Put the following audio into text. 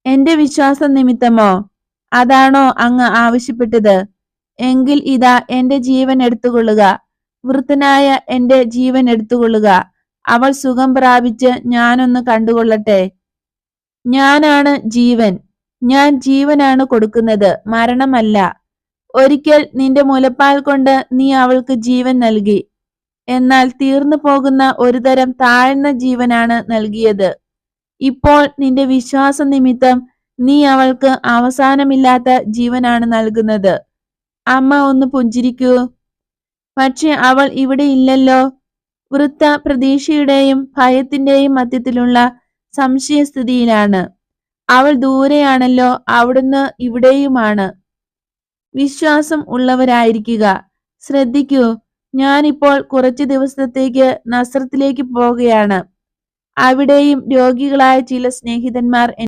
എന്റെ വിശ്വാസം നിമിത്തമോ? അതാണോ അങ്ങ് ആവശ്യപ്പെട്ടത്? എങ്കിൽ ഇതാ എന്റെ ജീവൻ എടുത്തുകൊള്ളുക. വൃദ്ധനായ എന്റെ ജീവൻ എടുത്തുകൊള്ളുക. അവൾ സുഖം പ്രാപിച്ച് ഞാനൊന്ന് കണ്ടുകൊള്ളട്ടെ. ഞാനാണ് ജീവൻ. ഞാൻ ജീവനാണ് കൊടുക്കുന്നത്, മരണമല്ല. ഒരിക്കൽ നിന്റെ മുലപ്പാൽ കൊണ്ട് നീ അവൾക്ക് ജീവൻ നൽകി. എന്നാൽ തീർന്നു പോകുന്ന ഒരുതരം താഴ്ന്ന ജീവനാണ് നൽകിയത്. ഇപ്പോൾ നിന്റെ വിശ്വാസം നിമിത്തം നീ അവൾക്ക് അവസാനമില്ലാത്ത ജീവനാണ് നൽകുന്നത്. അമ്മ ഒന്ന് പുഞ്ചിരിക്കൂ. പക്ഷെ അവൾ ഇവിടെ ഇല്ലല്ലോ. വൃദ്ധ പ്രതീക്ഷയുടെയും ഭയത്തിന്റെയും മധ്യത്തിലുള്ള സംശയസ്ഥിതിയിലാണ്. അവൾ ദൂരെയാണല്ലോ, അവിടുന്ന് ഇവിടെയുമാണ്. വിശ്വാസം ഉള്ളവരായിരിക്കുക. ശ്രദ്ധിക്കൂ, ഞാനിപ്പോൾ കുറച്ചു ദിവസത്തേക്ക് നസ്രത്തിലേക്ക് പോകുകയാണ്. അവിടെയും രോഗികളായ ചില സ്നേഹിതന്മാർ